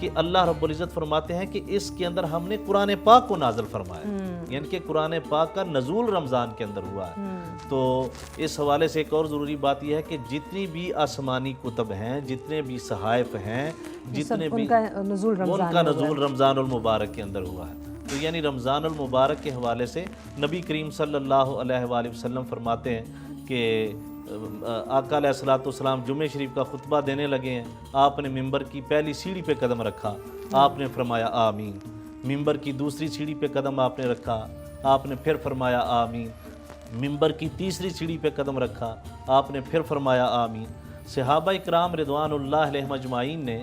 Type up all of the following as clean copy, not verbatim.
کہ اللہ رب العزت فرماتے ہیں کہ اس کے اندر ہم نے قرآن پاک کو نازل فرمایا، یعنی کہ قرآن پاک کا نزول رمضان کے اندر ہوا ہے۔ تو اس حوالے سے ایک اور ضروری بات یہ ہے کہ جتنی بھی آسمانی کتب ہیں، جتنے بھی صحائف ہیں، جتنے بھی ان کا نزول رمضان المبارک کے اندر ہوا ہے۔ تو یعنی رمضان المبارک کے حوالے سے نبی کریم صلی اللہ علیہ وآلہ وسلم فرماتے ہیں کہ آقا علیہ الصلوۃ والسلام جمعہ شریف کا خطبہ دینے لگے ہیں، آپ نے ممبر کی پہلی سیڑھی پہ قدم رکھا، آپ نے فرمایا آمین۔ ممبر کی دوسری سیڑھی پہ قدم آپ نے رکھا، آپ نے پھر فرمایا آمین۔ ممبر کی تیسری سیڑھی پہ قدم رکھا، آپ نے پھر فرمایا آمین۔ صحابہ اکرام رضوان اللہ علیہم اجمعین نے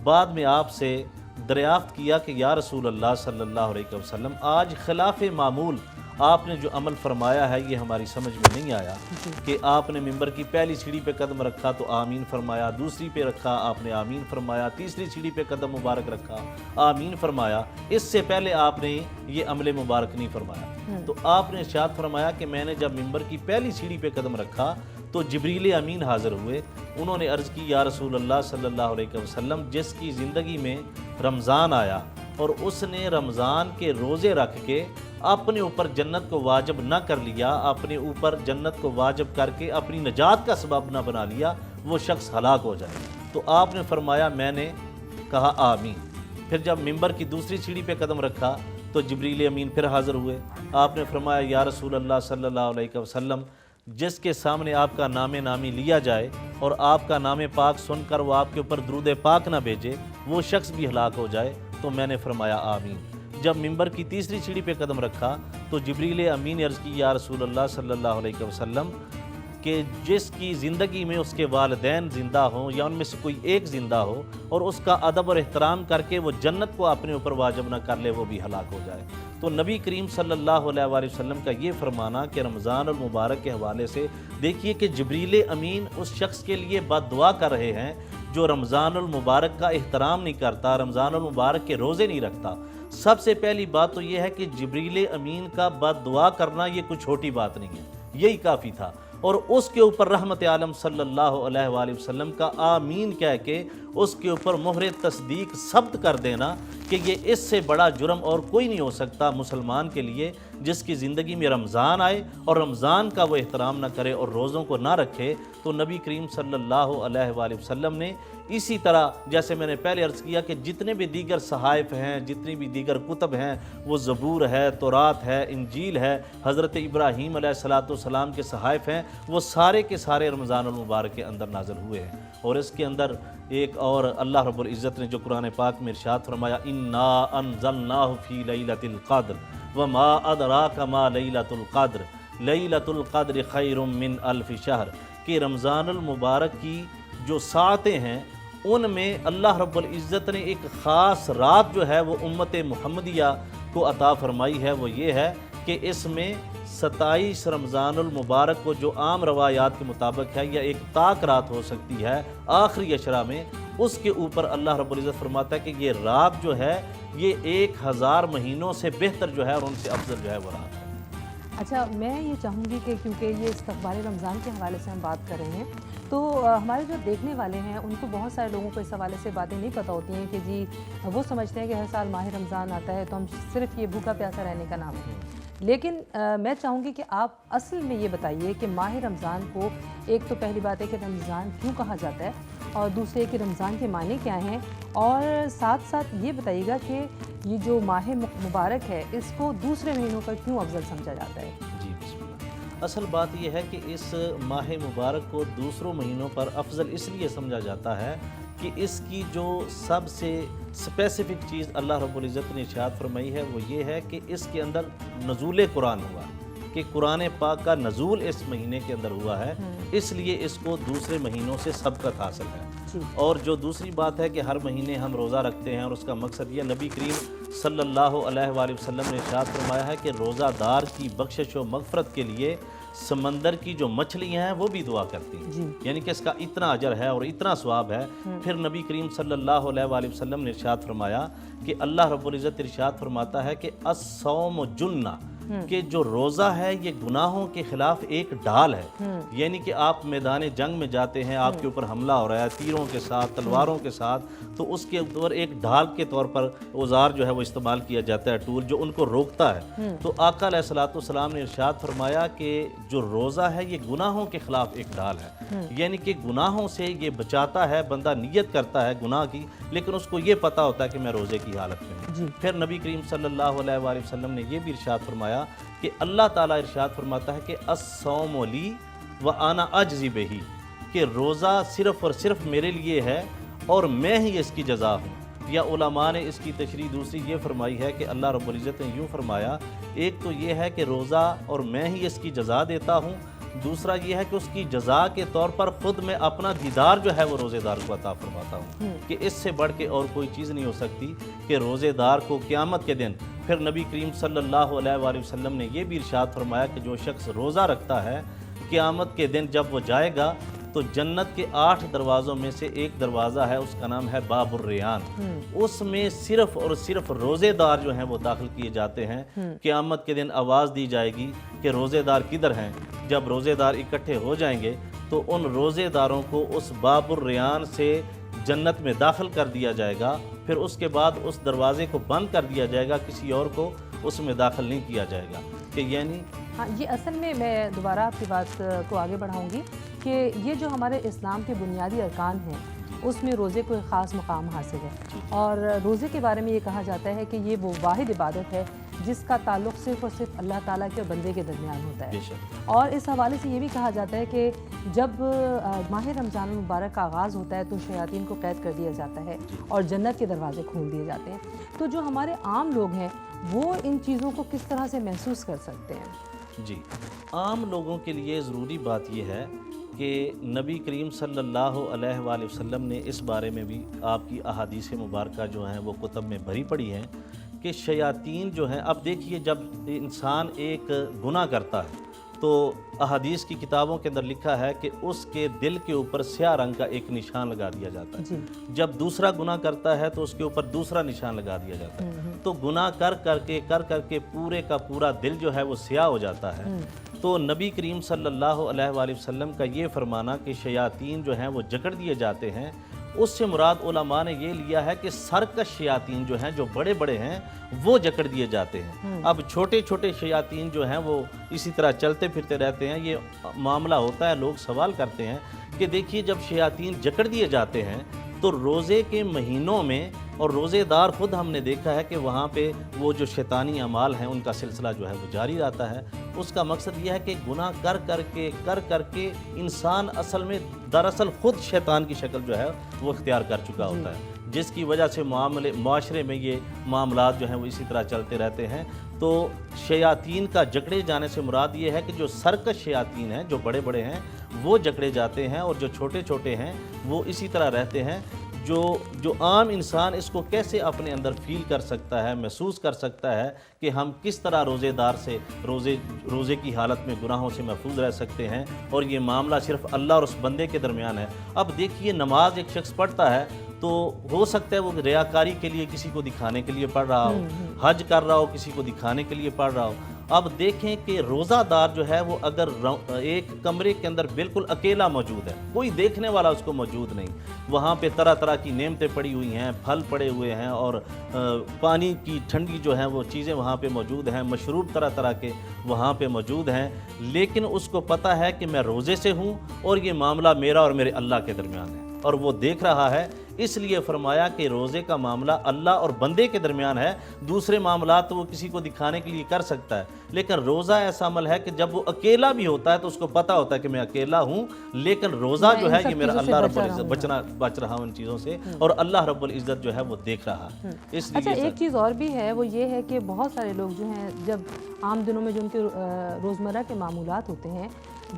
بعد میں آپ سے دریافت کیا کہ یا رسول اللہ صلی اللہ علیہ وسلم، آج خلاف معمول آپ نے جو عمل فرمایا ہے یہ ہماری سمجھ میں نہیں آیا کہ آپ نے ممبر کی پہلی سیڑھی پہ قدم رکھا تو آمین فرمایا، دوسری پہ رکھا آپ نے آمین فرمایا، تیسری سیڑھی پہ قدم مبارک رکھا آمین فرمایا، اس سے پہلے آپ نے یہ عمل مبارک نہیں فرمایا۔ تو آپ نے ارشاد فرمایا کہ میں نے جب ممبر کی پہلی سیڑھی پہ قدم رکھا تو جبریل امین حاضر ہوئے، انہوں نے عرض کی یا رسول اللہ صلی اللہ علیہ وسلم، جس کی زندگی میں رمضان آیا اور اس نے رمضان کے روزے رکھ کے اپنے اوپر جنت کو واجب نہ کر لیا، اپنے اوپر جنت کو واجب کر کے اپنی نجات کا سبب نہ بنا لیا، وہ شخص ہلاک ہو جائے۔ تو آپ نے فرمایا، میں نے کہا آمین۔ پھر جب ممبر کی دوسری سیڑھی پہ قدم رکھا تو جبریل امین پھر حاضر ہوئے، آپ نے فرمایا یا رسول اللہ صلی اللہ علیہ وسلم، جس کے سامنے آپ کا نام نامی لیا جائے اور آپ کا نام پاک سن کر وہ آپ کے اوپر درود پاک نہ بھیجے، وہ شخص بھی ہلاک ہو جائے۔ تو میں نے فرمایا آمین۔ جب ممبر کی تیسری سیڑھی پہ قدم رکھا تو جبریل امین نے عرض کی یا رسول اللہ صلی اللہ علیہ وسلم کہ جس کی زندگی میں اس کے والدین زندہ ہوں یا ان میں سے کوئی ایک زندہ ہو اور اس کا ادب اور احترام کر کے وہ جنت کو اپنے اوپر واجب نہ کر لے، وہ بھی ہلاک ہو جائے۔ تو نبی کریم صلی اللہ علیہ وآلہ وسلم کا یہ فرمانا کہ رمضان المبارک کے حوالے سے دیکھیے کہ جبریل امین اس شخص کے لیے بد دعا کر رہے ہیں جو رمضان المبارک کا احترام نہیں کرتا، رمضان المبارک کے روزے نہیں رکھتا۔ سب سے پہلی بات تو یہ ہے کہ جبریل امین کا بد دعا کرنا یہ کوئی چھوٹی بات نہیں ہے، یہی کافی تھا، اور اس کے اوپر رحمت عالم صلی اللہ علیہ وآلہ وسلم کا آمین کہہ کے اس کے اوپر مہر تصدیق ثبت کر دینا کہ یہ اس سے بڑا جرم اور کوئی نہیں ہو سکتا مسلمان کے لیے جس کی زندگی میں رمضان آئے اور رمضان کا وہ احترام نہ کرے اور روزوں کو نہ رکھے۔ تو نبی کریم صلی اللہ علیہ وآلہ وسلم نے اسی طرح جیسے میں نے پہلے عرض کیا کہ جتنے بھی دیگر صحائف ہیں، جتنی بھی دیگر کتب ہیں، وہ زبور ہے، تورات ہے، انجیل ہے، حضرت ابراہیم علیہ السلام کے صحائف ہیں، وہ سارے کے سارے رمضان المبارک کے اندر نازل ہوئے ہیں۔ اور اس کے اندر ایک اور اللہ رب العزت نے جو قرآن پاک میں ارشاد فرمایا انا انزلناہ فی لیلۃ القدر وما ادراک ما لیلۃ القدر لیلۃ القدر خیر من الف شہر، کہ رمضان المبارک کی جو ساعتیں ہیں ان میں اللہ رب العزت نے ایک خاص رات جو ہے وہ امت محمدیہ کو عطا فرمائی ہے، وہ یہ ہے کہ اس میں 27 رمضان المبارک کو جو عام روایات کے مطابق ہے یا ایک طاق رات ہو سکتی ہے آخری عشرہ میں، اس کے اوپر اللہ رب العزت فرماتا ہے کہ یہ رات جو ہے یہ 1000 مہینوں سے بہتر جو ہے اور ان سے افضل جو ہے وہ رات ہے۔ اچھا، میں یہ چاہوں گی کہ کیونکہ یہ استقبال رمضان کے حوالے سے ہم بات کر رہے ہیں تو ہمارے جو دیکھنے والے ہیں ان کو بہت سارے لوگوں کو اس حوالے سے باتیں نہیں پتہ ہوتی ہیں کہ جی وہ سمجھتے ہیں کہ ہر سال ماہ رمضان آتا ہے تو ہم صرف یہ بھوکا پیاسا رہنے کا نام ہے، لیکن میں چاہوں گی کہ آپ اصل میں یہ بتائیے کہ ماہ رمضان کو ایک تو پہلی بات ہے کہ رمضان کیوں کہا جاتا ہے اور دوسرے کہ رمضان کے معنی کیا ہیں، اور ساتھ ساتھ یہ بتائیے گا کہ یہ جو ماہ مبارک ہے اس کو دوسرے مہینوں کا کیوں افضل سمجھا جاتا ہے؟ جی بسم اللہ۔ اصل بات یہ ہے کہ اس ماہ مبارک کو دوسروں مہینوں پر افضل اس لیے سمجھا جاتا ہے کہ اس کی جو سب سے اسپیسیفک چیز اللہ رب العزت نے ارشاد فرمائی ہے وہ یہ ہے کہ اس کے اندر نزول قرآن ہوا، کہ قرآن پاک کا نزول اس مہینے کے اندر ہوا ہے، اس لیے اس کو دوسرے مہینوں سے سبقت حاصل ہے۔ اور جو دوسری بات ہے کہ ہر مہینے ہم روزہ رکھتے ہیں اور اس کا مقصد یہ نبی کریم صلی اللہ علیہ وآلہ وسلم نے ارشاد فرمایا ہے کہ روزہ دار کی بخشش و مغفرت کے لیے سمندر کی جو مچھلیاں ہیں وہ بھی دعا کرتی ہیں، یعنی کہ اس کا اتنا اجر ہے اور اتنا ثواب ہے۔ پھر نبی کریم صلی اللہ علیہ وآلہ وسلم نے ارشاد فرمایا کہ اللہ رب العزت ارشاد فرماتا ہے کہ الصوم جنہ، کہ جو روزہ ہے یہ گناہوں کے خلاف ایک ڈھال ہے، یعنی کہ آپ میدان جنگ میں جاتے ہیں، آپ کے اوپر حملہ ہو رہا ہے تیروں کے ساتھ، تلواروں کے ساتھ، تو اس کے اوپر ایک ڈھال کے طور پر اوزار جو ہے وہ استعمال کیا جاتا ہے، ٹول جو ان کو روکتا ہے۔ تو آقا علیہ الصلوۃ والسلام نے ارشاد فرمایا کہ جو روزہ ہے یہ گناہوں کے خلاف ایک ڈھال ہے، یعنی کہ گناہوں سے یہ بچاتا ہے، بندہ نیت کرتا ہے گناہ کی لیکن اس کو یہ پتہ ہوتا ہے کہ میں روزے کی حالت میں ہوں۔ پھر نبی کریم صلی اللہ علیہ وآلہ وسلم نے یہ بھی ارشاد فرمایا کہ اللہ تعالیٰ ارشاد فرماتا ہے کہ الصوم لی وانا اجزی بہ، کہ روزہ صرف اور صرف میرے لیے ہے اور میں ہی اس کی جزا ہوں۔ یا علماء نے اس کی تشریح دوسری یہ فرمائی ہے کہ اللہ رب العزت نے یوں فرمایا، ایک تو یہ ہے کہ روزہ اور میں ہی اس کی جزا دیتا ہوں، دوسرا یہ ہے کہ اس کی جزا کے طور پر خود میں اپنا دیدار جو ہے وہ روزے دار کو عطا فرماتا ہوں، کہ اس سے بڑھ کے اور کوئی چیز نہیں ہو سکتی کہ روزے دار کو قیامت کے دن۔ پھر نبی کریم صلی اللہ علیہ وآلہ وسلم نے یہ بھی ارشاد فرمایا کہ جو شخص روزہ رکھتا ہے قیامت کے دن جب وہ جائے گا تو جنت کے 8 دروازوں میں سے ایک دروازہ ہے، اس کا نام ہے باب الریان، اس میں صرف اور صرف روزے دار جو ہیں وہ داخل کیے جاتے ہیں۔ قیامت کے دن آواز دی جائے گی کہ روزے دار کدھر ہیں؟ جب روزے دار اکٹھے ہو جائیں گے تو ان روزے داروں کو اس باب الریان سے جنت میں داخل کر دیا جائے گا، پھر اس کے بعد اس دروازے کو بند کر دیا جائے گا، کسی اور کو اس میں داخل نہیں کیا جائے گا۔ کہ یعنی یہ اصل میں دوبارہ آپ کی بات کو آگے بڑھاؤں گی کہ یہ جو ہمارے اسلام کے بنیادی ارکان ہیں اس میں روزے کو ایک خاص مقام حاصل ہے، اور روزے کے بارے میں یہ کہا جاتا ہے کہ یہ وہ واحد عبادت ہے جس کا تعلق صرف اور صرف اللہ تعالیٰ کے اور بندے کے درمیان ہوتا ہے۔ اور اس حوالے سے یہ بھی کہا جاتا ہے کہ جب ماہ رمضان المبارک کا آغاز ہوتا ہے تو شیاطین کو قید کر دیا جاتا ہے اور جنت کے دروازے کھول دیے جاتے ہیں۔ تو جو ہمارے عام لوگ ہیں وہ ان چیزوں کو کس طرح سے محسوس کر سکتے ہیں؟ جی، عام لوگوں کے لیے ضروری بات یہ ہے کہ نبی کریم صلی اللہ علیہ وآلہ وسلم نے اس بارے میں بھی آپ کی احادیث مبارکہ جو ہیں وہ کتب میں بھری پڑی ہیں کہ شیاطین جو ہیں، اب دیکھیے جب انسان ایک گناہ کرتا ہے تو احادیث کی کتابوں کے اندر لکھا ہے کہ اس کے دل کے اوپر سیاہ رنگ کا ایک نشان لگا دیا جاتا ہے، جب دوسرا گناہ کرتا ہے تو اس کے اوپر دوسرا نشان لگا دیا جاتا ہے، تو گناہ کر کر کے پورے کا پورا دل جو ہے وہ سیاہ ہو جاتا ہے۔ تو نبی کریم صلی اللہ علیہ وآلہ وسلم کا یہ فرمانا کہ شیاطین جو ہیں وہ جکڑ دیے جاتے ہیں، اس سے مراد علماء نے یہ لیا ہے کہ سرکش شیاطین جو ہیں، جو بڑے بڑے ہیں، وہ جکڑ دیے جاتے ہیں۔ اب چھوٹے چھوٹے شیاطین جو ہیں وہ اسی طرح چلتے پھرتے رہتے ہیں۔ یہ معاملہ ہوتا ہے، لوگ سوال کرتے ہیں کہ دیکھیے جب شیاطین جکڑ دیے جاتے ہیں تو روزے کے مہینوں میں، اور روزے دار خود ہم نے دیکھا ہے کہ وہاں پہ وہ جو شیطانی اعمال ہیں ان کا سلسلہ جو ہے وہ جاری رہتا ہے۔ اس کا مقصد یہ ہے کہ گناہ کر کے انسان اصل میں دراصل خود شیطان کی شکل جو ہے وہ اختیار کر چکا ہوتا ہے، جس کی وجہ سے معاشرے میں یہ معاملات جو ہیں وہ اسی طرح چلتے رہتے ہیں۔ تو شیاطین کا جکڑے جانے سے مراد یہ ہے کہ جو سرکش شیاطین ہیں، جو بڑے بڑے ہیں، وہ جکڑے جاتے ہیں، اور جو چھوٹے چھوٹے ہیں وہ اسی طرح رہتے ہیں۔ جو عام انسان اس کو کیسے اپنے اندر فیل کر سکتا ہے، محسوس کر سکتا ہے کہ ہم کس طرح روزے دار سے روزے کی حالت میں گناہوں سے محفوظ رہ سکتے ہیں، اور یہ معاملہ صرف اللہ اور اس بندے کے درمیان ہے۔ اب دیکھیے نماز ایک شخص پڑھتا ہے تو ہو سکتا ہے وہ ریاکاری کے لیے کسی کو دکھانے کے لیے پڑھ رہا ہو، حج کر رہا ہو کسی کو دکھانے کے لیے پڑھ رہا ہو۔ اب دیکھیں کہ روزہ دار جو ہے وہ اگر ایک کمرے کے اندر بالکل اکیلا موجود ہے، کوئی دیکھنے والا اس کو موجود نہیں، وہاں پہ طرح طرح کی نعمتیں پڑی ہوئی ہیں، پھل پڑے ہوئے ہیں، اور پانی کی ٹھنڈی جو ہیں وہ چیزیں وہاں پہ موجود ہیں، مشروب طرح طرح کے وہاں پہ موجود ہیں، لیکن اس کو پتہ ہے کہ میں روزے سے ہوں اور یہ معاملہ میرا اور میرے اللہ کے درمیان ہے، اور وہ دیکھ رہا ہے۔ اس لیے فرمایا کہ روزے کا معاملہ اللہ اور بندے کے درمیان ہے، دوسرے معاملات تو وہ کسی کو دکھانے کے لیے کر سکتا ہے، لیکن روزہ ایسا عمل ہے کہ جب وہ اکیلا بھی ہوتا ہے تو اس کو پتہ ہوتا ہے کہ میں اکیلا ہوں، لیکن روزہ جو ہے یہ میرا اللہ رب العزت بچ رہا ہوں ان چیزوں سے، اور اللہ رب العزت جو ہے وہ دیکھ رہا۔ اس لیے ایک چیز اور بھی ہے، وہ یہ ہے کہ بہت سارے لوگ جو ہیں جب عام دنوں میں جو ان کے روزمرہ کے معمولات ہوتے ہیں،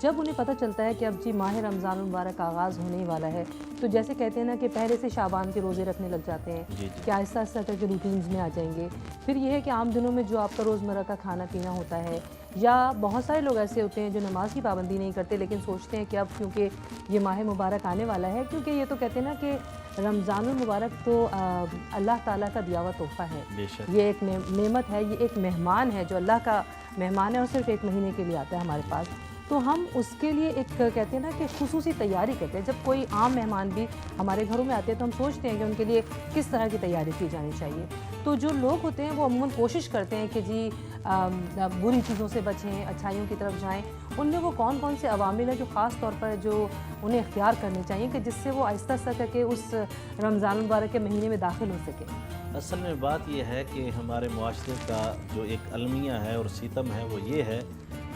جب انہیں پتہ چلتا ہے کہ اب جی ماہ رمضان المبارک کا آغاز ہونے ہی والا ہے، تو جیسے کہتے ہیں نا کہ پہلے سے شعبان کے روزے رکھنے لگ جاتے ہیں کہ آہستہ آہستہ کر کے روٹینز میں آ جائیں گے۔ پھر یہ ہے کہ عام دنوں میں جو آپ کا روزمرہ کا کھانا پینا ہوتا ہے یا بہت سارے لوگ ایسے ہوتے ہیں جو نماز کی پابندی نہیں کرتے لیکن سوچتے ہیں کہ اب کیونکہ یہ ماہ مبارک آنے والا ہے، کیونکہ یہ تو کہتے ہیں نا کہ رمضان المبارک تو اللہ تعالیٰ کا دیا ہوا تحفہ ہے، یہ ایک نعمت ہے، یہ ایک مہمان ہے جو اللہ کا مہمان ہے اور صرف ایک مہینے کے لیے آتا ہے ہمارے پاس، تو ہم اس کے لیے ایک کہتے ہیں نا کہ خصوصی تیاری کرتے ہیں۔ جب کوئی عام مہمان بھی ہمارے گھروں میں آتے ہیں تو ہم سوچتے ہیں کہ ان کے لیے کس طرح کی تیاری کی جانی چاہیے، تو جو لوگ ہوتے ہیں وہ عموماً کوشش کرتے ہیں کہ جی بری چیزوں سے بچیں، اچھائیوں کی طرف جائیں۔ ان میں وہ کون کون سے عوامل ہیں جو خاص طور پر جو انہیں اختیار کرنے چاہیے کہ جس سے وہ آہستہ آہستہ کر کے اس رمضان المبارک کے مہینے میں داخل ہو سکے؟ اصل میں بات یہ ہے کہ ہمارے معاشرے کا جو ایک المیہ ہے اور ستم ہے وہ یہ ہے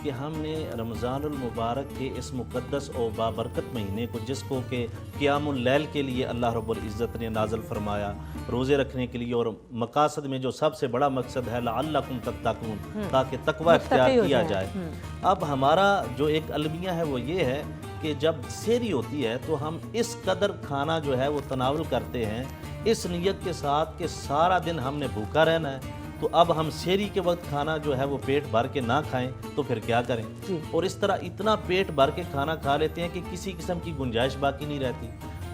کہ ہم نے رمضان المبارک کے اس مقدس اور بابرکت مہینے کو، جس کو کہ قیام اللیل کے لیے اللہ رب العزت نے نازل فرمایا، روزے رکھنے کے لیے، اور مقاصد میں جو سب سے بڑا مقصد ہے لعلکم تتقون، تاکہ تقوی اختیار کیا جائے۔ اب ہمارا جو ایک المیہ ہے وہ یہ ہے کہ جب سحری ہوتی ہے تو ہم اس قدر کھانا جو ہے وہ تناول کرتے ہیں اس نیت کے ساتھ کہ سارا دن ہم نے بھوکا رہنا ہے، تو اب ہم سحری کے وقت کھانا جو ہے وہ پیٹ بھر کے نہ کھائیں تو پھر کیا کریں؟ اور اس طرح اتنا پیٹ بھر کے کھانا کھا لیتے ہیں کہ کسی قسم کی گنجائش باقی نہیں رہتی،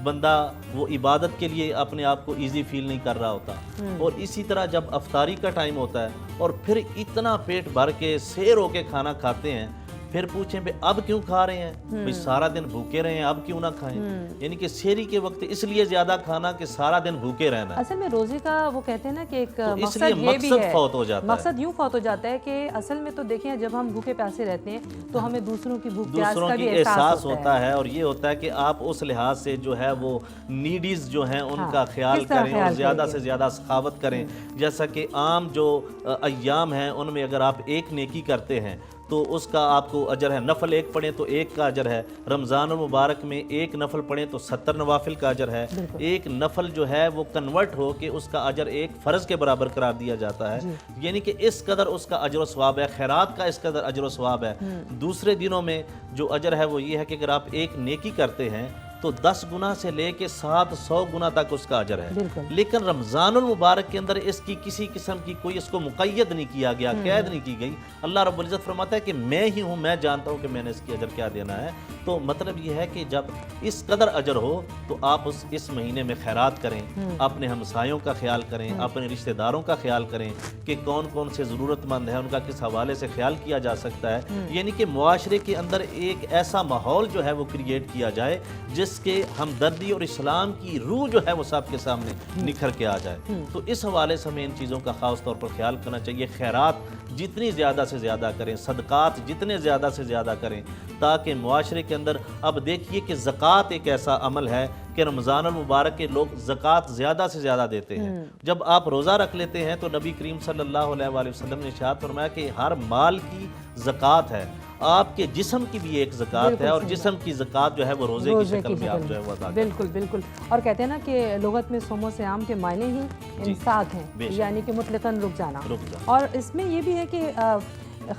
بندہ وہ عبادت کے لیے اپنے آپ کو ایزی فیل نہیں کر رہا ہوتا۔ اور اسی طرح جب افطاری کا ٹائم ہوتا ہے اور پھر اتنا پیٹ بھر کے سیر ہو کے کھانا کھاتے ہیں، پھر پوچھیں بھئی اب کیوں کھا رہے ہیں؟ بھئی سارا دن بھوکے رہے ہیں، اب کیوں نہ کھائیں؟ یعنی کہ سحری کے وقت اس لیے زیادہ کھانا کہ سارا دن بھوکے رہنا ہے۔ اصل میں روزے کا وہ کہتے ہیں نا کہ ایک مقصد یہ بھی ہے، فوت ہو جاتا ہے، مقصد یوں فوت ہو جاتا ہے کہ اصل میں تو دیکھیں جب ہم بھوکے پیاسے رہتے ہیں تو ہمیں دوسروں کی بھوک پیاس کا بھی احساس ہوتا ہے، اور یہ ہوتا ہے کہ آپ اس لحاظ سے جو ہے وہ نیڈیز جو ہیں ان کا خیال کریں اور زیادہ سے زیادہ سخاوت کریں۔ جیسا کہ عام جو ایام ہیں ان میں اگر آپ ایک نیکی کرتے ہیں تو اس کا آپ کو اجر ہے، نفل ایک پڑھیں تو ایک کا اجر ہے، رمضان المبارک میں ایک نفل پڑھیں تو 70 نوافل کا اجر ہے، ایک نفل جو ہے وہ کنورٹ ہو کہ اس کا اجر ایک فرض کے برابر قرار دیا جاتا ہے، یعنی کہ اس قدر اس کا اجر و ثواب ہے، خیرات کا اس قدر اجر و ثواب ہے۔ دوسرے دنوں میں جو اجر ہے وہ یہ ہے کہ اگر آپ ایک نیکی کرتے ہیں تو 10 گنا سے لے کے 700 گنا تک اس کا اجر ہے، لیکن رمضان المبارک کے اندر اس کی کسی قسم کی کوئی اس کو مقید نہیں کیا گیا، قید نہیں کی گئی۔ اللہ رب العزت فرماتا ہے کہ میں ہی ہوں، میں جانتا ہوں کہ میں نے اس کی اجر کیا دینا ہے۔ تو مطلب یہ ہے کہ جب اس قدر اجر ہو تو آپ اس مہینے میں خیرات کریں، اپنے ہمسایوں کا خیال کریں، اپنے رشتہ داروں کا خیال کریں کہ کون کون سے ضرورت مند ہیں، ان کا کس حوالے سے خیال کیا جا سکتا ہے، یعنی کہ معاشرے کے اندر ایک ایسا ماحول جو ہے وہ کریٹ کیا جائے جس کے ہمدردی اور اسلام کی روح جو ہے وہ سب کے سامنے نکھر کے آ جائے۔ تو اس حوالے سے ہمیں ان چیزوں کا خاص طور پر خیال کرنا چاہیے، خیرات جتنی زیادہ سے زیادہ کریں، صدقات جتنے زیادہ سے زیادہ کریں، تاکہ معاشرے کے اندر اب دیکھیے کہ زکوٰۃ ایک ایسا عمل ہے کہ رمضان المبارک کے لوگ زکوٰۃ زیادہ سے زیادہ دیتے ہیں۔ جب آپ روزہ رکھ لیتے ہیں تو نبی کریم صلی اللہ علیہ وآلہ وسلم نے ارشاد فرمایا کہ ہر مال کی زکوٰۃ ہے، آپ کے جسم کی بھی ایک زکوٰۃ ہے، اور جسم کی زکوٰۃ جو ہے وہ روزے کی شکل میں آپ جو ہے وہ ادا کرتے ہیں۔ بالکل بالکل، اور کہتے ہیں نا کہ لغت میں صوم و صیام کے معنی ہی امساک ہیں، یعنی کہ مطلقاً رک جانا، اور اس میں یہ بھی ہے کہ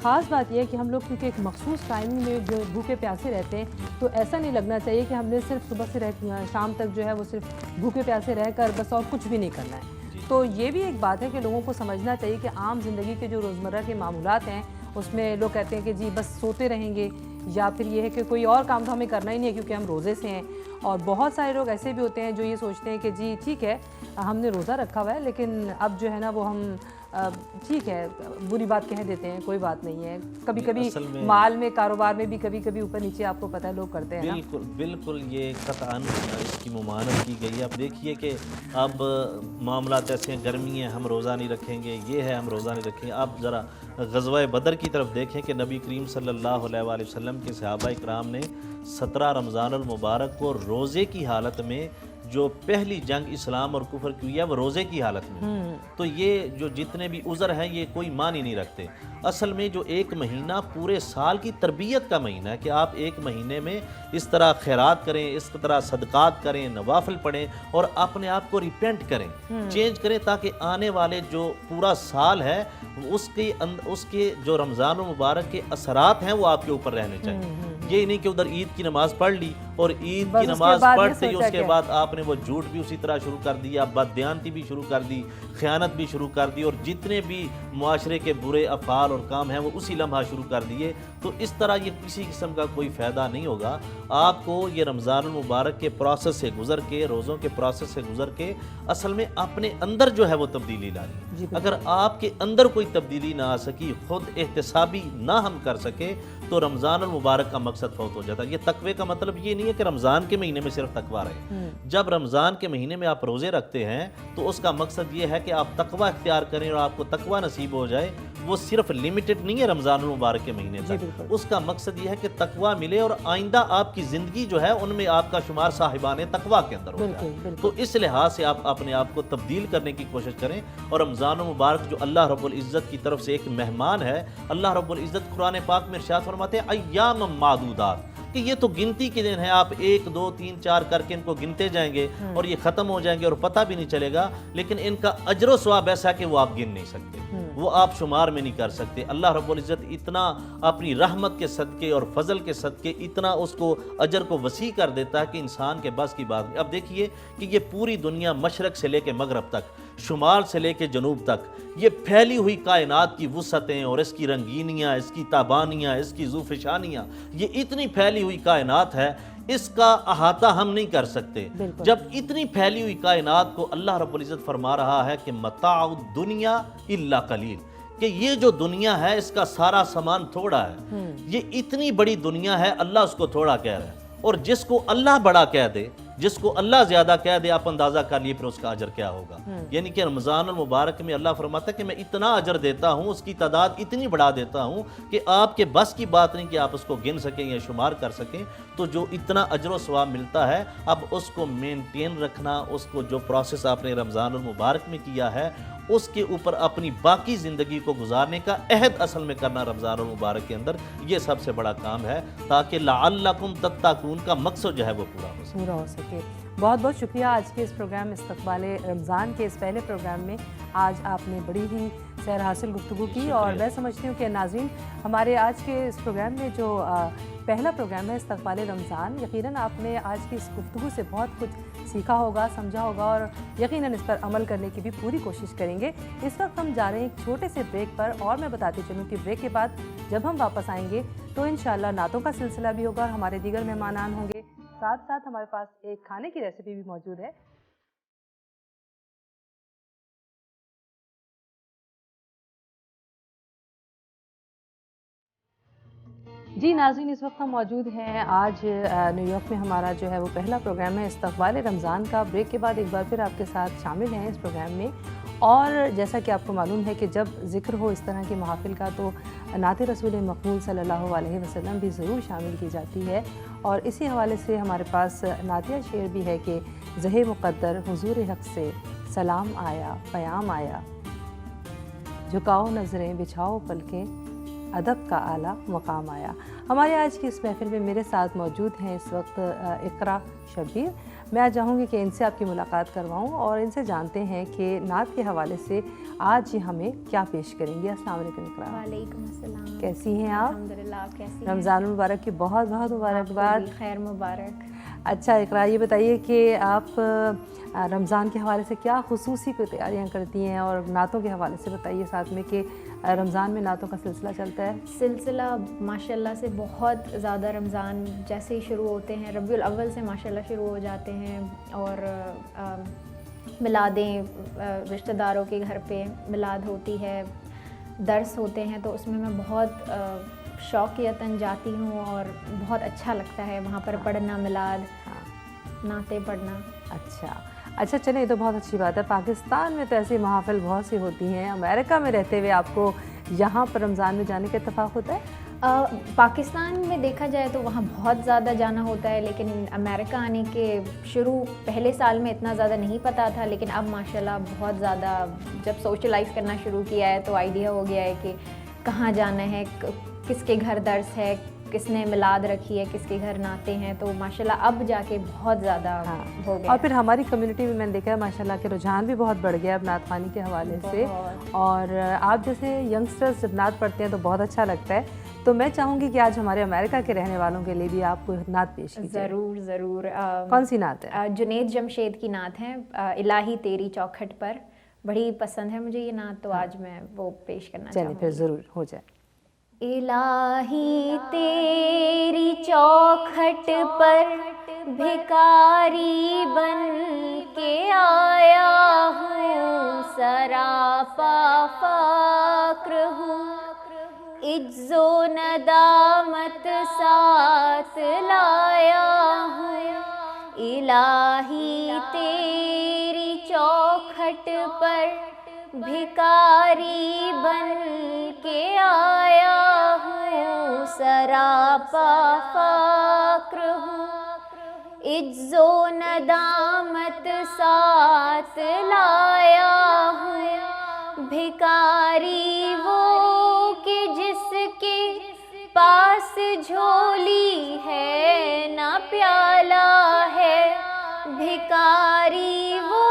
خاص بات یہ ہے کہ ہم لوگ کیونکہ ایک مخصوص ٹائم میں جو بھوکے پیاسے رہتے ہیں تو ایسا نہیں لگنا چاہیے کہ ہم نے صرف صبح سے شام تک جو ہے وہ صرف بھوکے پیاسے رہ کر بس اور کچھ بھی نہیں کرنا ہے۔ تو یہ بھی ایک بات ہے کہ لوگوں کو سمجھنا چاہیے کہ عام زندگی کے جو روزمرہ کے معمولات ہیں اس میں لوگ کہتے ہیں کہ جی بس سوتے رہیں گے، یا پھر یہ ہے کہ کوئی اور کام تو ہمیں کرنا ہی نہیں ہے کیونکہ ہم روزے سے ہیں۔ اور بہت سارے لوگ ایسے بھی ہوتے ہیں جو یہ سوچتے ہیں کہ جی ٹھیک ہے ہم نے روزہ رکھا ہوا ہے لیکن اب جو ہے نا وہ ہم ٹھیک ہے بری بات کہہ دیتے ہیں، کوئی بات نہیں ہے، کبھی کبھی مال میں کاروبار میں بھی کبھی کبھی اوپر نیچے آپ کو پتہ ہے لوگ کرتے ہیں۔ بالکل بالکل، یہ قطعاً اس کی ممانعت کی گئی ہے۔ اب دیکھیے کہ اب معاملات ایسے ہیں، گرمی ہے ہم روزہ نہیں رکھیں گے، یہ ہے ہم روزہ نہیں رکھیں گے۔ اب ذرا غزوہ بدر کی طرف دیکھیں کہ نبی کریم صلی اللہ علیہ وآلہ وسلم کے صحابہ اکرام نے 17 رمضان المبارک کو روزے کی حالت میں، جو پہلی جنگ اسلام اور کفر کی ہوئی ہے وہ روزے کی حالت میں، تو یہ جو جتنے بھی عذر ہیں یہ کوئی معنی نہیں رکھتے۔ اصل میں جو ایک مہینہ پورے سال کی تربیت کا مہینہ ہے کہ آپ ایک مہینے میں اس طرح خیرات کریں، اس طرح صدقات کریں، نوافل پڑھیں اور اپنے آپ کو ریپینٹ کریں، چینج کریں، تاکہ آنے والے جو پورا سال ہے اس کے جو رمضان المبارک کے اثرات ہیں وہ آپ کے اوپر رہنے چاہیے۔ یہ نہیں کہ ادھر عید کی نماز پڑھ لی اور عید بس کی اس کے نماز بعد یہ پڑھتے ہی سوچا اس کے کہ بعد آپ نے وہ جھوٹ بھی اسی طرح شروع کر دیا، بددیانتی بھی شروع کر دی، خیانت بھی شروع کر دی، اور جتنے بھی معاشرے کے برے افعال اور کام ہیں وہ اسی لمحہ شروع کر دیے. تو اس طرح یہ کسی قسم کا کوئی فائدہ نہیں ہوگا. آپ کو یہ رمضان المبارک کے پروسیس سے گزر کے، روزوں کے پروسیس سے گزر کے اصل میں اپنے اندر جو ہے وہ تبدیلی لانی ہے. جی بالکل. اگر آپ کے اندر کوئی تبدیلی نہ آ سکی، خود احتسابی نہ ہم کر سکے، تو رمضان المبارک کا مقصد فوت ہو جاتا ہے. یہ تقوی کا مطلب یہ نہیں ہے کہ رمضان کے مہینے میں صرف تقوی رہے. جب رمضان کے مہینے میں آپ روزے رکھتے ہیں تو اس کا مقصد یہ ہے کہ آپ تقوی اختیار کریں اور آپ کو تقوی نصیب ہو جائے. وہ صرف لمیٹڈ نہیں ہے رمضان المبارک کے مہینے تک. اس کا مقصد یہ ہے کہ تقوی ملے اور آئندہ آپ کی زندگی جو ہے ان میں آپ کا شمار صاحبان تقوی کے اندر ہو جائے. تو اس لحاظ سے آپ اپنے آپ کو تبدیل کرنے کی کوشش کریں. اور رمضان المبارک جو اللہ رب العزت کی طرف سے ایک مہمان ہے، اللہ رب العزت قرآن پاک میں ارشاد فرماتے ہیں ایام معدودات، کہ یہ تو گنتی کے دن ہیں، آپ 1 2 3 4 کر کے ان کو گنتے جائیں گے اور یہ ختم ہو جائیں گے اور پتہ بھی نہیں چلے گا. لیکن ان کا اجر و ثواب ایسا ہے کہ وہ آپ گن نہیں سکتے، وہ آپ شمار میں نہیں کر سکتے. اللہ رب العزت اتنا اپنی رحمت کے صدقے اور فضل کے صدقے اتنا اس کو اجر کو وسیع کر دیتا ہے کہ انسان کے بس کی بات. اب دیکھیے کہ یہ پوری دنیا مشرق سے لے کے مغرب تک، شمال سے لے کے جنوب تک، یہ پھیلی ہوئی کائنات کی وسعتیں اور اس کی رنگینیاں، اس کی تابانیاں، اس کی ذوفشانیاں، یہ اتنی پھیلی ہوئی کائنات ہے، اس کا احاطہ ہم نہیں کر سکتے. جب اتنی پھیلی ہوئی کائنات کو اللہ رب العزت فرما رہا ہے کہ متاع الدنیا الا قلیل، کہ یہ جو دنیا ہے اس کا سارا سامان تھوڑا ہے، یہ اتنی بڑی دنیا ہے، اللہ اس کو تھوڑا کہہ رہا ہے. اور جس کو اللہ بڑا کہہ دے، جس کو اللہ زیادہ کہہ دے، آپ اندازہ کر لیے پھر اس کا اجر کیا ہوگا. یعنی کہ رمضان المبارک میں اللہ فرماتا ہے کہ میں اتنا اجر دیتا ہوں، اس کی تعداد اتنی بڑھا دیتا ہوں کہ آپ کے بس کی بات نہیں کہ آپ اس کو گن سکیں یا شمار کر سکیں. تو جو اتنا اجر و ثواب ملتا ہے، اب اس کو مینٹین رکھنا، اس کو جو پروسیس آپ نے رمضان المبارک میں کیا ہے اس کے اوپر اپنی باقی زندگی کو گزارنے کا عہد اصل میں کرنا رمضان المبارک کے اندر، یہ سب سے بڑا کام ہے، تاکہ لعلکم تتقون کا مقصد جو ہے وہ پورا ہو سکے. بہت بہت شکریہ. آج کے اس پروگرام استقبال رمضان کے اس پہلے پروگرام میں آج آپ نے بڑی ہی سیر حاصل گفتگو کی. اور میں سمجھتی ہوں کہ ناظرین، ہمارے آج کے اس پروگرام میں جو پہلا پروگرام ہے استقبال رمضان، یقیناً آپ نے آج کی اس گفتگو سے بہت کچھ سیکھا ہوگا، سمجھا ہوگا، اور یقیناً اس پر عمل کرنے کی بھی پوری کوشش کریں گے. اس وقت ہم جا رہے ہیں ایک چھوٹے سے بریک پر، اور میں بتاتی چلوں کہ بریک کے بعد جب ہم واپس آئیں گے تو انشاءاللہ نعتوں کا سلسلہ بھی ہوگا اور ہمارے دیگر مہمانان ہوں گے. ساتھ ساتھ ہمارے پاس ایک کھانے کی ریسیپی بھی موجود ہے. جی ناظرین، اس وقت ہم موجود ہیں آج نیو یارک میں. ہمارا جو ہے وہ پہلا پروگرام ہے استقبال رمضان کا. بریک کے بعد ایک بار پھر آپ کے ساتھ شامل ہیں اس پروگرام میں. اور جیسا کہ آپ کو معلوم ہے کہ جب ذکر ہو اس طرح کی محافل کا تو نعت رسول مقبول صلی اللہ علیہ وسلم بھی ضرور شامل کی جاتی ہے. اور اسی حوالے سے ہمارے پاس نعتیہ شعر بھی ہے کہ زہ مقدر حضور حق سے سلام آیا، پیام آیا، جھکاؤ نظریں بچھاؤ پلکیں، ادب کا اعلیٰ مقام آیا. ہمارے آج کی اس محفل میں میرے ساتھ موجود ہیں اس وقت اقرا شبیر. میں آج چاہوں گی کہ ان سے آپ کی ملاقات کرواؤں اور ان سے جانتے ہیں کہ نعت کے حوالے سے آج یہ ہمیں کیا پیش کریں گے. السلام علیکم اقرا. وعلیکم السلام. کیسی ہیں آپ؟ الحمدللہ. آپ کیسی ہیں؟ رمضان المبارک کی بہت بہت مبارکباد. خیر مبارک. اچھا اقرا، یہ بتائیے کہ آپ رمضان کے حوالے سے کیا خصوصی کوئی تیاریاں کرتی ہیں، اور نعتوں کے حوالے سے بتائیے ساتھ میں کہ رمضان میں نعتوں کا سلسلہ چلتا ہے. سلسلہ ماشاءاللہ سے بہت زیادہ، رمضان جیسے ہی شروع ہوتے ہیں ربیع الاول سے ماشاءاللہ شروع ہو جاتے ہیں، اور میلادیں، رشتہ داروں کے گھر پہ میلاد ہوتی ہے، درس ہوتے ہیں، تو اس میں بہت شوقیتاً جاتی ہوں اور بہت اچھا لگتا ہے وہاں پر پڑھنا، میلاد، نعتیں پڑھنا. اچھا چلیں، یہ تو بہت اچھی بات ہے. پاکستان میں تو ایسی محافل بہت سی ہوتی ہیں. امریکہ میں رہتے ہوئے آپ کو یہاں پر رمضان میں جانے کا اتفاق ہوتا ہے؟ پاکستان میں دیکھا جائے تو وہاں بہت زیادہ جانا ہوتا ہے، لیکن امریکہ آنے کے شروع پہلے سال میں اتنا زیادہ نہیں پتہ تھا، لیکن اب ماشاءاللہ بہت زیادہ جب سوشلائز کرنا شروع کیا ہے تو آئیڈیا ہو گیا ہے کہ کہاں جانا ہے، کس کے گھر درس ہے، کس نے میلاد رکھی ہے، کس کے گھر نعتیں ہیں، تو ماشاءاللہ اب جا کے بہت زیادہ ہو گیا. اور پھر ہماری کمیونٹی میں نے دیکھا ہے ماشاءاللہ کہ رجحان بھی بہت بڑھ گیا اب نعت خوانی کے حوالے سے. اور آپ جیسے ینگسٹرز جب نعت پڑھتے ہیں تو بہت اچھا لگتا ہے تو میں چاہوں گی کہ آج ہمارے امریکہ کے رہنے والوں کے لیے بھی آپ کو نعت پیش کیجیے. ضرور ضرور. کون سی نعت ہے؟ جنید جمشید کی نعت ہے, الہی تیری چوکھٹ پر. بڑی پسند ہے مجھے یہ نعت, تو آج میں وہ پیش کرنا چاہوں گی. چلیے پھر ضرور ہو جائے. الہی تیری چوکھٹ پر بھکاری بن کے آیا ہوں, سراپا فقر ہوں, عجز و ندامت ساتھ لایا ہوں. الہی تیری چوکھٹ پر بھکاری بن کے آیا ہوں, سراپا فقر ہوں, عجز و ندامت ساتھ لایا ہوں. بھکاری وہ کہ جس کے پاس جھولی ہے نہ پیالہ ہے, بھکاری وہ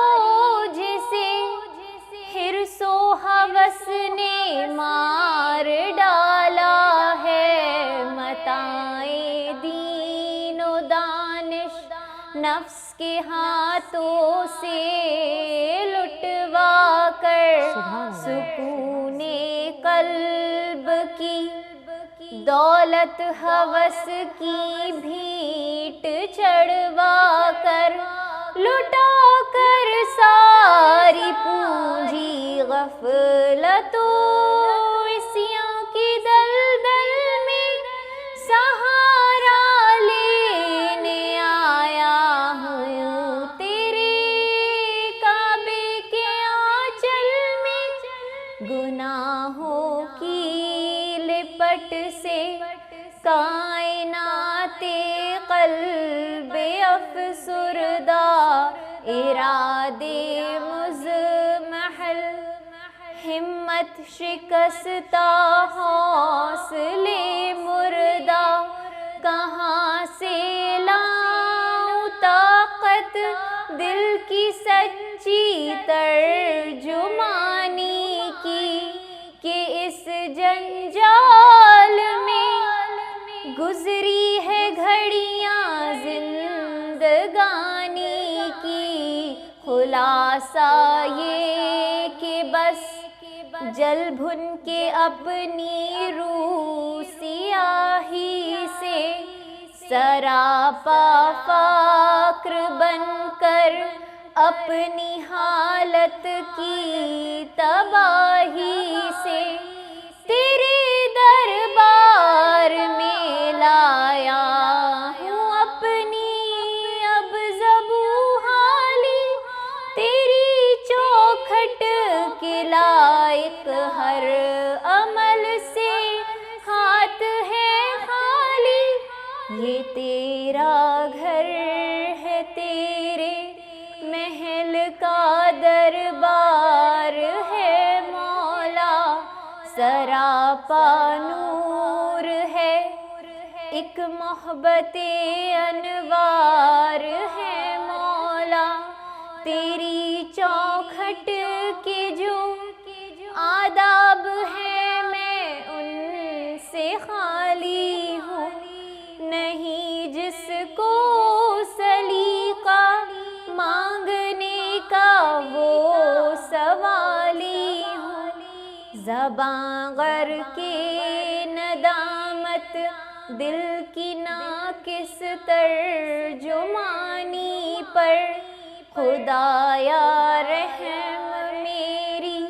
جسے حرص و ہوس نے مار ڈالا ہے. متاع دین و دانش نفس کے ہاتھوں سے لٹوا کر, سکون قلب کی دولت ہوس کی بھیٹ چڑھوا کر, لٹا کر ساری پونجی غفلت و عصیاں کی دلدل میں سہارا لینے آیا ہوں. تیرے کعبے کے آنچل میں گناہوں کی لپٹ سے کائنات قلب افسردہ, ارادے مزمحل ہمت شکستہ, حوصلے مردہ, کہاں سے لاؤں طاقت دل کی سچی ترجمانی کی, کہ اس جنجال میں گزری ہے گھڑیاں زندگانی کی. خلاصہ یہ کہ بس جل بھن کے اپنی روح سیاہی سے, سراپا فقر بن کر اپنی حالت کی تباہی سے, تیرے دربار میں لایا ہوں اپنی اب زبوں حالی. تیری چوکھٹ کے لائق ہر عمل سے ہاتھ ہے خالی. یہ تیرا گھر ہے, تیرے محل کا دربار ہے مولا, سراپا نور ہے, ایک محبت انوار ہے مولا. تیری چوکھٹ کے جو آداب ہیں میں ان سے خالی ہوں, نہیں جس کو سلیقہ مانگنے کا وہ سوالی ہوں. زباں غر کے ندامت دل کی ناقص ترجمانی پر, خدایا رحم میری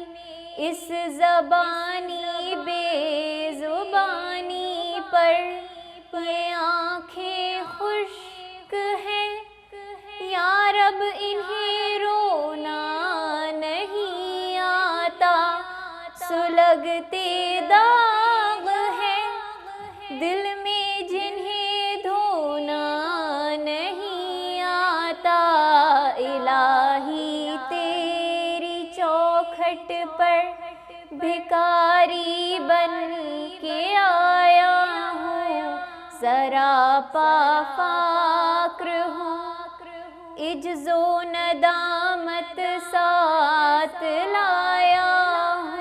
اس زبانی بے زبانی پر. یہ آنکھیں خشک ہیں یا رب, انہیں رونا نہیں آتا, سلگتے داغ ہیں دل میں جنہیں دھونا نہیں آتا. الہی تیری چوکھٹ پر بھکاری بن کے آیا ہوں, سراپا فقر ہوں, عجز و ندامت ساتھ لایا ہوں.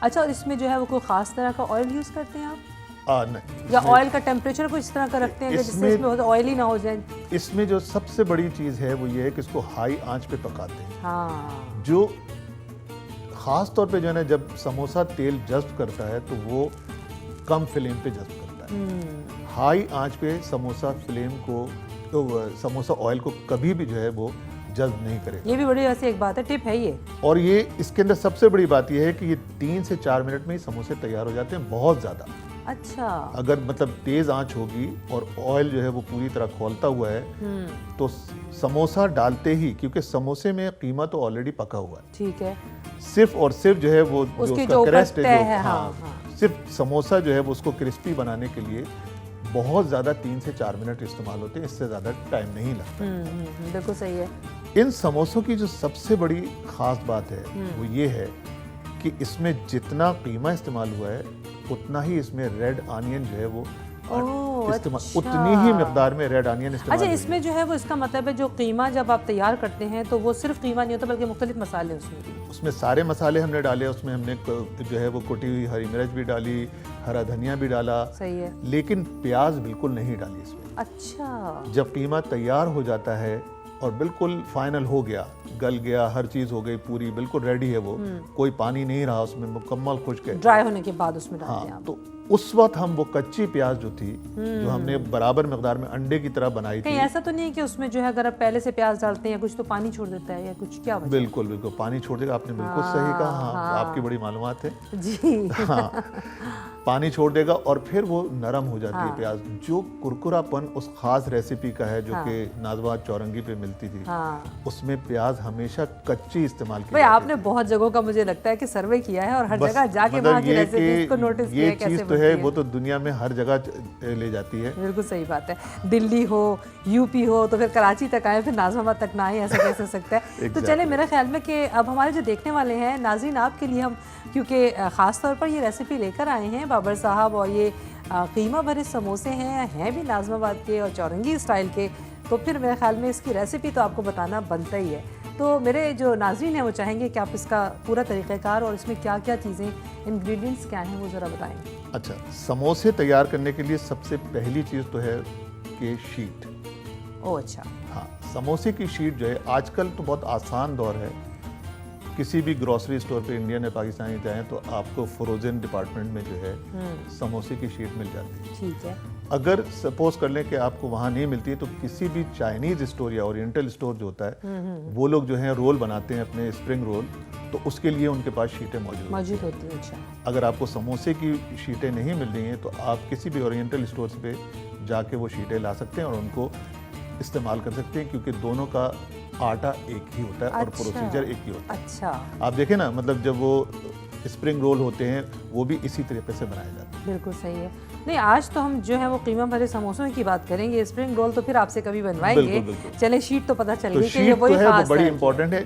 اچھا, اور اس میں جو ہے وہ کوئی خاص طرح کا آئل یوز کرتے ہیں آپ, نہیں, یا آئل کا ٹیمپریچر کو اس طرح کا رکھتے ہیں کہ جس سے اس میں آئلی نہ ہو جائے؟ اس میں جو سب سے بڑی چیز ہے وہ یہ ہے کہ اس کو ہائی آنچ پہ پکاتے ہیں. ہاں, جو خاص طور پہ جو ہے نا جب سموسہ تیل جذب کرتا ہے تو وہ کم فلیم پہ جذب کرتا ہے. ہائی آنچ پہ سموسہ فلیم کو, سموسہ آئل کو کبھی بھی جو ہے وہ جذب نہیں کرے. یہ بھی بڑی ویسے ایک بات ہے, ٹپ ہے یہ. اور یہ اس کے اندر سب سے بڑی بات یہ ہے کہ یہ 3 سے 4 منٹ میں ہی سموسے تیار ہو جاتے ہیں, بہت زیادہ. اچھا, اگر مطلب تیز آنچ ہوگی اور آئل جو ہے وہ پوری طرح کھولتا ہوا ہے تو سموسہ ڈالتے ہی, کیونکہ سموسے میں قیمہ تو آلریڈی پکا ہوا ہے, ٹھیک ہے, صرف اور صرف جو ہے وہ اس جو کی اس جو کا کریسٹ اوپر ہے, تہ ہے, ہاں صرف سموسہ جو ہے وہ اس کو کرسپی بنانے کے لیے بہت زیادہ 3 سے 4 منٹ استعمال ہوتے ہیں, اس سے زیادہ ٹائم نہیں لگتا. بالکل صحیح ہے. ان سموسوں کی جو سب سے بڑی خاص بات ہے وہ یہ ہے کہ اس میں جتنا قیمہ استعمال ہوا ہے اتنا ہی اس میں ریڈ آنین جو ہے وہ اتنی ہی مقدار میں ریڈ آنین استعمال. اچھا, اس میں جو ہے وہ اس کا مطلب ہے جو قیمہ جب آپ تیار کرتے ہیں تو وہ صرف قیمہ نہیں ہوتا بلکہ مختلف مسالے اس میں سارے مسالے ہم نے ڈالے. اس میں ہم نے جو ہے وہ کٹی ہوئی ہری مرچ بھی ڈالی, ہرا دھنیا بھی ڈالا. صحیح ہے, لیکن پیاز بالکل نہیں ڈالی اس میں. اچھا, جب قیمہ تیار ہو جاتا ہے اور بالکل فائنل ہو گیا, گل گیا, ہر چیز ہو گئی پوری, بالکل ریڈی ہے وہ, کوئی پانی نہیں رہا اس میں, مکمل خشک ہے, ڈرائی ہونے کے بعد اس میں ڈالتے ہیں آپ. تو اس وقت ہم وہ کچی پیاز جو تھی جو ہم نے برابر مقدار میں انڈے کی طرح بنائی تھی. کہیں ایسا تو نہیں ہے کہ اس میں جو ہے اگر آپ پہلے سے پیاز ڈالتے ہیں کچھ تو پانی چھوڑ دیتا ہے یا کچھ, کیا وجہ؟ بالکل بالکل پانی چھوڑ دے گا. آپ نے بالکل صحیح کہا, ہاں آپ کی بڑی معلومات ہے جی. ہاں, پانی چھوڑ دے گا اور پھر وہ نرم ہو جاتی ہے پیاز. جو کرکرا پن اس خاص ریسیپی کا ہے جو کہ نازوا چورنگی پہ ملتی تھی, اس میں پیاز ہمیشہ کچی استعمال کی. بھائی آپ نے بہت جگہوں کا مجھے لگتا ہے کہ سروے کیا ہے اور ہر جگہ جا کے وہاں کی ریسیپیز کو نوٹس کیا ہے کیسے بنتی ہے. وہ تو دنیا میں ہر جگہ لے جاتی ہے. بالکل صحیح بات ہے. دلی ہو, یو پی ہو, تو پھر کراچی تک آئے, پھر نازم آباد تک نہ آئے, ایسا کیسے سکتا ہے. تو چلے میرے خیال میں کہ اب ہمارے جو دیکھنے والے ہیں ناظرین, آپ کے لیے ہم کیونکہ خاص طور پر یہ ریسیپی لے کر آئے ہیں بابر صاحب, اور یہ قیمہ بھرے سموسے ہیں بھی نازم آباد کے اور چورنگی اسٹائل کے, تو پھر میرے خیال میں اس کی ریسیپی تو آپ کو بتانا بنتا ہی ہے. تو میرے جو ناظرین ہیں وہ چاہیں گے کہ آپ اس کا پورا طریقہ کار اور اس میں کیا کیا چیزیں, انگریڈینٹس کیا ہیں, وہ ذرا بتائیں. اچھا, سموسے تیار کرنے کے لیے سب سے پہلی چیز تو ہے کہ شیٹ. اچھا, ہاں, سموسے کی شیٹ جو ہے آج کل تو بہت آسان دور ہے. کسی بھی گروسری اسٹور پہ انڈین یا پاکستانی جائیں تو آپ کو فروزن ڈپارٹمنٹ میں جو ہے سموسے کی شیٹ مل جاتی ہے. ٹھیک ہے. اگر سپوز کر لیں کہ آپ کو وہاں نہیں ملتی تو کسی بھی چائنیز اسٹور یا اورینٹل اسٹور جو ہوتا ہے وہ لوگ جو ہیں رول بناتے ہیں اپنے اسپرنگ رول, تو اس کے لیے ان کے پاس شیٹیں موجود ہوتی ہیں. اچھا, اگر آپ کو سموسے کی شیٹیں نہیں مل رہی ہیں تو آپ کسی بھی اورینٹل اسٹورز پہ جا کے وہ شیٹیں لا سکتے ہیں اور ان کو استعمال کر سکتے ہیں, کیونکہ دونوں کا آٹا ایک ہی ہوتا ہے اور پروسیجر ایک ہی ہوتا ہے. اچھا, آپ دیکھیں نا, مطلب جب وہ اسپرنگ رول ہوتے ہیں وہ بھی اسی طریقے سے بنائے جاتے ہیں. بالکل صحیح ہے. نہیں, آج تو ہم جو ہے وہ قیمہ بھرے سموسوں کی بات کریں گے, اسپرنگ رول تو پھر آپ سے کبھی بنوائیں گے. چلے, شیٹ تو پتہ چل گئی کہ یہ وہی خاص بڑی امپورٹنٹ ہے.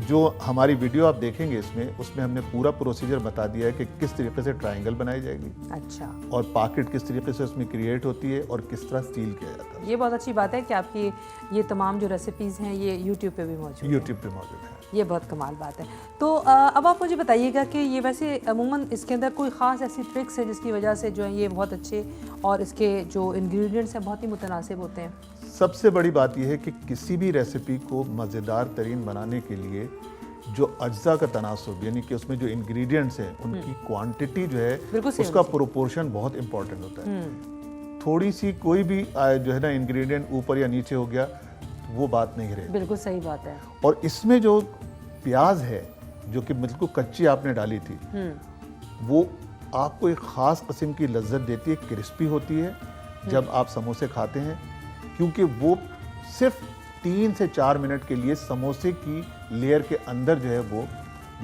جو ہماری ویڈیو آپ دیکھیں گے اس میں ہم نے پورا پروسیجر بتا دیا ہے کہ کس طریقے سے ٹرائنگل بنائی جائے گی. اچھا, اور پاکٹ کس طریقے سے اس میں کریٹ ہوتی ہے اور کس طرح سیل کیا جاتا ہے. یہ بہت اچھی بات ہے کہ آپ کی یہ تمام جو ریسیپیز ہیں یہ یوٹیوب پہ بھی موجود ہے. یہ بہت کمال بات ہے. تو اب آپ مجھے بتائیے گا کہ یہ ویسے عموماً اس کے اندر کوئی خاص ایسی ٹرکس ہے جس کی وجہ سے جو ہے یہ بہت اچھے اور اس کے جو انگریڈینٹس ہیں بہت ہی متناسب ہوتے ہیں؟ سب سے بڑی بات یہ ہے کہ کسی بھی ریسیپی کو مزیدار ترین بنانے کے لیے جو اجزاء کا تناسب, یعنی کہ اس میں جو انگریڈینٹس ہیں ان کی کوانٹٹی جو ہے اس کا پروپورشن بہت امپورٹنٹ ہوتا ہے. تھوڑی سی کوئی بھی جو ہے نا انگریڈینٹ اوپر یا نیچے ہو گیا وہ بات نہیں رہے. بالکل صحیح بات ہے. اور اس میں جو پیاز ہے جو کہ بالکل کچی آپ نے ڈالی تھی وہ آپ کو ایک خاص قسم کی لذت دیتی ہے, کرسپی ہوتی ہے جب آپ سموسے کھاتے ہیں, کیونکہ وہ صرف 3 سے 4 منٹ کے لیے سموسے کی لیئر کے اندر جو ہے وہ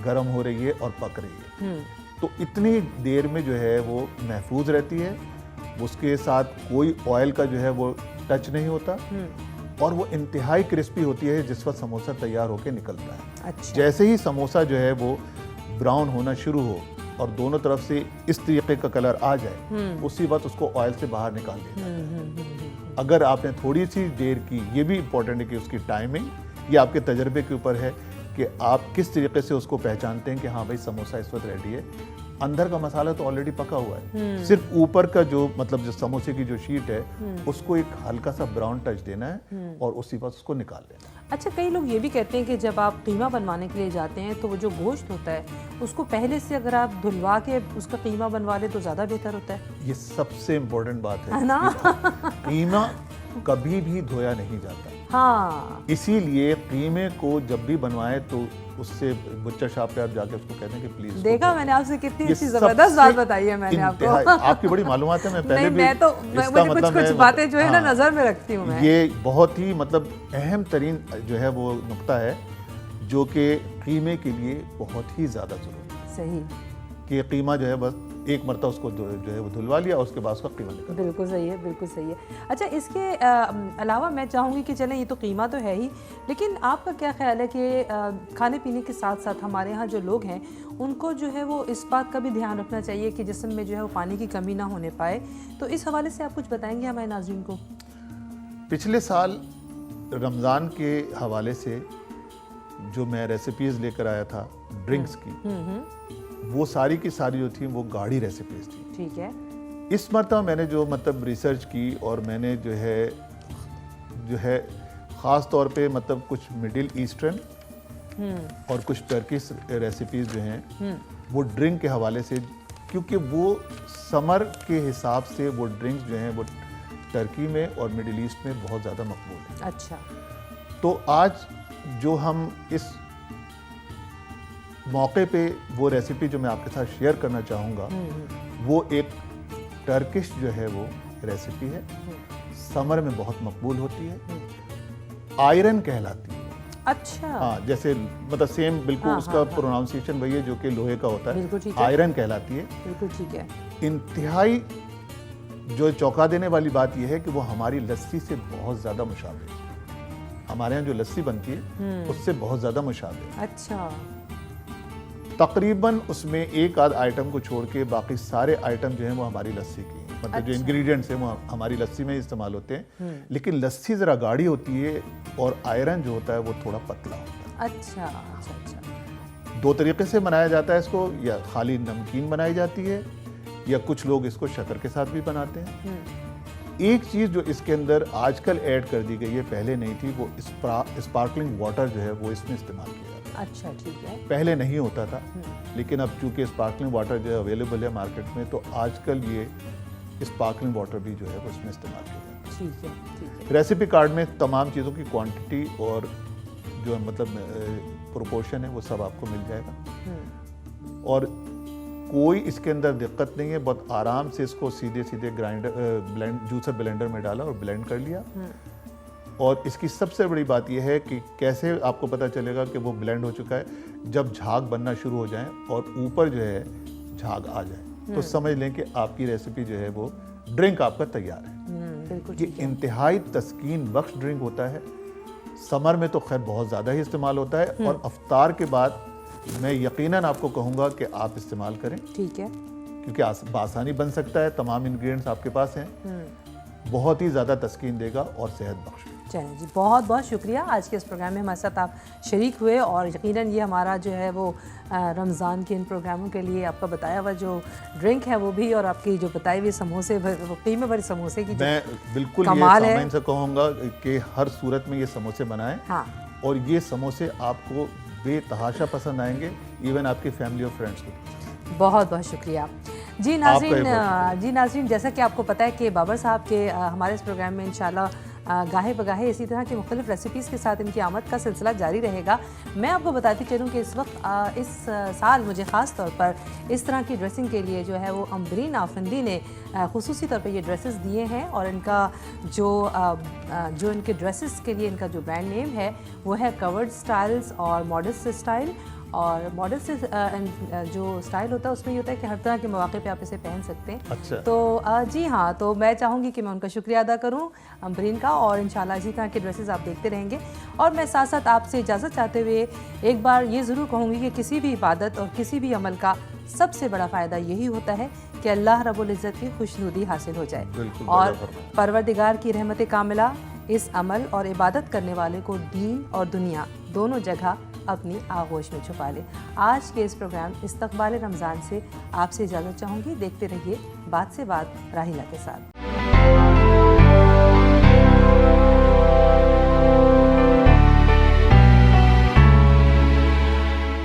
گرم ہو رہی ہے اور پک رہی ہے. تو اتنی دیر میں جو ہے وہ محفوظ رہتی ہے, اس کے ساتھ کوئی آئل کا جو ہے وہ ٹچ نہیں ہوتا, اور وہ انتہائی کرسپی ہوتی ہے جس وقت سموسہ تیار ہو کے نکلتا ہے. جیسے ہی سموسہ جو ہے وہ براؤن ہونا شروع ہو اور دونوں طرف سے اس طریقے کا کلر آ جائے, اسی وقت اس کو آئل سے باہر نکال دیا جاتا ہے. اگر آپ نے تھوڑی سی دیر کی, یہ بھی امپورٹنٹ ہے کہ اس کی ٹائمنگ, یہ آپ کے تجربے کے اوپر ہے کہ آپ کس طریقے سے اس کو پہچانتے ہیں کہ ہاں بھائی سموسہ اس وقت ریڈی ہے. اندر کا مسالہ تو آلریڈی پکا ہوا ہے, صرف اوپر کا جو مطلب جو سموسے کی جو شیٹ ہے اس کو ایک ہلکا سا براؤن ٹچ دینا ہے اور اسی وقت اس کو نکال لینا ہے. اچھا, کئی لوگ یہ بھی کہتے ہیں کہ جب آپ قیمہ بنوانے کے لیے جاتے ہیں تو وہ جو گوشت ہوتا ہے اس کو پہلے سے اگر آپ دھلوا کے اس کا قیمہ بنوا لیں تو زیادہ بہتر ہوتا ہے. یہ سب سے امپورٹنٹ بات ہے نا؟ قیمہ کبھی بھی دھویا نہیں جاتا. ہاں, اسی لیے قیمے کو جب بھی بنوائے تو اس سے بچر شاپ پہ آپ جا کے اس کو کہتے ہیں کہ پلیز. دیکھا میں نے آپ سے کتنی اچھی زبردست بات بتائی ہے میں نے آپ کو. آپ کی بڑی معلومات ہے, میں پہلے بھی میں تو مجھے کچھ باتیں جو ہے نا نظر میں رکھتی ہوں میں. یہ بہت ہی مطلب اہم ترین جو ہے وہ نقطہ ہے جو کہ قیمے کے لیے بہت ہی زیادہ ضروری ہے. صحیح, کہ قیمہ جو ہے بس ایک مرتبہ اس کو جو ہے وہ دھلوا لیا اور اس کے بعد اس کا قیمہ نکالا. بالکل صحیح ہے, بالکل صحیح ہے. اچھا, اس کے علاوہ میں چاہوں گی کہ چلیں یہ تو قیمہ تو ہے ہی, لیکن آپ کا کیا خیال ہے کہ کھانے پینے کے ساتھ ساتھ ہمارے ہاں جو لوگ ہیں ان کو جو ہے وہ اس بات کا بھی دھیان رکھنا چاہیے کہ جسم میں جو ہے وہ پانی کی کمی نہ ہونے پائے, تو اس حوالے سے آپ کچھ بتائیں گے ہمارے ناظرین کو؟ پچھلے سال رمضان کے حوالے سے جو میں ریسیپیز لے کر آیا تھا ڈرنکس کی, وہ ساری کی ساری جو تھیں وہ گاڑھی ریسیپیز تھیں. ٹھیک ہے. اس مرتبہ میں نے جو مطلب ریسرچ کی اور میں نے جو ہے خاص طور پہ مطلب کچھ مڈل ایسٹرن اور کچھ ٹرکش ریسیپیز جو ہیں وہ ڈرنک کے حوالے سے, کیونکہ وہ سمر کے حساب سے وہ ڈرنکس جو ہیں وہ ٹرکی میں اور مڈل ایسٹ میں بہت زیادہ مقبول ہیں. اچھا, تو آج جو ہم اس موقع پہ وہ ریسیپی جو میں آپ کے ساتھ شیئر کرنا چاہوں گا وہ ایک ٹرکش جو ہے وہ ریسیپی ہے, سمر میں بہت مقبول ہوتی ہے, آئرن کہلاتی ہے. اچھا, ہاں, جیسے مطلب سیم بالکل اس کا پروناؤنسیشن وہی ہے جو کہ لوہے کا ہوتا ہے, آئرن کہلاتی ہے. بالکل ٹھیک ہے. انتہائی جو چونکا دینے والی بات یہ ہے کہ وہ ہماری لسی سے بہت زیادہ مشابہ ہے. ہمارے یہاں جو لسی بنتی ہے اس سے بہت زیادہ مشابہ ہے. اچھا, تقریباً اس میں ایک آدھ آئٹم کو چھوڑ کے باقی سارے آئٹم جو ہیں وہ ہماری لسی کی ہیں, مطلب جو انگریڈینٹس ہیں وہ ہماری لسی میں استعمال ہوتے ہیں, لیکن لسی ذرا گاڑھی ہوتی ہے اور آئرن جو ہوتا ہے وہ تھوڑا پتلا ہوتا ہے. اچھا اچھا اچھا. دو طریقے سے بنایا جاتا ہے اس کو, یا خالی نمکین بنائی جاتی ہے یا کچھ لوگ اس کو شکر کے ساتھ بھی بناتے ہیں. ایک چیز جو اس کے اندر آج کل ایڈ کر دی گئی ہے, پہلے نہیں تھی, وہ اسپارکلنگ واٹر جو ہے وہ اس میں استعمال کیا جاتا ہے. اچھا, ٹھیک ہے. پہلے نہیں ہوتا تھا, لیکن اب چونکہ اسپارکلنگ واٹر جو ہے اویلیبل ہے مارکیٹ میں, تو آج کل یہ اسپارکلنگ واٹر بھی جو ہے وہ اس میں استعمال کیا جاتا ہے. ٹھیک ہے, ٹھیک ہے. ریسیپی کارڈ میں تمام چیزوں کی کوانٹٹی اور جو مطلب پروپورشن ہے وہ سب آپ کو مل جائے گا, اور کوئی اس کے اندر دقت نہیں ہے. بہت آرام سے اس کو سیدھے جوسر بلینڈر میں ڈالا اور بلینڈ کر لیا. اور اس کی سب سے بڑی بات یہ ہے کہ کیسے آپ کو پتہ چلے گا کہ وہ بلینڈ ہو چکا ہے, جب جھاگ بننا شروع ہو جائیں اور اوپر جو ہے جھاگ آ جائے تو سمجھ لیں کہ آپ کی ریسیپی جو ہے وہ ڈرنک آپ کا تیار ہے. یہ انتہائی تسکین بخش ڈرنک ہوتا ہے. سمر میں تو خیر بہت زیادہ ہی استعمال ہوتا ہے, اور افطار کے بعد میں یقیناً آپ کو کہوں گا کہ آپ استعمال کریں. ٹھیک ہے. کیونکہ بآسانی بن سکتا ہے, تمام انگریڈینٹس آپ کے پاس ہیں, بہت ہی زیادہ تسکین دے گا اور صحت بخش. چلیں جی, بہت بہت شکریہ. آج کے اس پروگرام میں ہمارے ساتھ آپ شریک ہوئے, اور یقیناً یہ ہمارا جو ہے وہ رمضان کے ان پروگراموں کے لیے آپ کا بتایا ہوا جو ڈرنک ہے وہ بھی, اور آپ کی جو بتائی ہوئی سموسے, قیمے بھرے سموسے کی میں بالکل یہ سامعین سے کہوں گا کہ ہر صورت میں یہ سموسے بنائیں, اور یہ سموسے آپ کو بے تحاشا پسند آئیں گے, ایون آپ کی فیملی اور فرینڈس کو. بہت بہت شکریہ. جی ناظرین, جیسا کہ آپ کو پتہ ہے کہ بابر صاحب کے ہمارے اس پروگرام میں انشاءاللہ گاہے بگاہے اسی طرح کی مختلف ریسیپیز کے ساتھ ان کی آمد کا سلسلہ جاری رہے گا. میں آپ کو بتاتی چلوں کہ اس وقت اس سال مجھے خاص طور پر اس طرح کی ڈریسنگ کے لیے جو ہے وہ امبرین آفندی نے خصوصی طور پہ یہ ڈریسز دیے ہیں, اور ان کا جو ان کے ڈریسز کے لیے ان کا جو برانڈ نیم ہے وہ ہے کورڈ سٹائلز اور ماڈسٹ اسٹائل. اور ماڈل سے جو سٹائل ہوتا ہے اس میں یہ ہوتا ہے کہ ہر طرح کے مواقع پہ آپ اسے پہن سکتے ہیں. اچھا. تو جی ہاں, تو میں چاہوں گی کہ میں ان کا شکریہ ادا کروں امبرین کا, اور انشاءاللہ اسی طرح کے ڈریسز آپ دیکھتے رہیں گے. اور میں ساتھ ساتھ آپ سے اجازت چاہتے ہوئے ایک بار یہ ضرور کہوں گی کہ کسی بھی عبادت اور کسی بھی عمل کا سب سے بڑا فائدہ یہی ہوتا ہے کہ اللہ رب العزت کی خوشنودی حاصل ہو جائے, اور پروردگار کی رحمت کاملہ اس عمل اور عبادت کرنے والے کو دین اور دنیا دونوں جگہ اپنی آغوش میں چھپا لے۔ آج کے اس پروگرام استقبال رمضان سے آپ سے اجازت چاہوں گی۔ دیکھتے رہیے بات سے بات راحیلہ کے ساتھ۔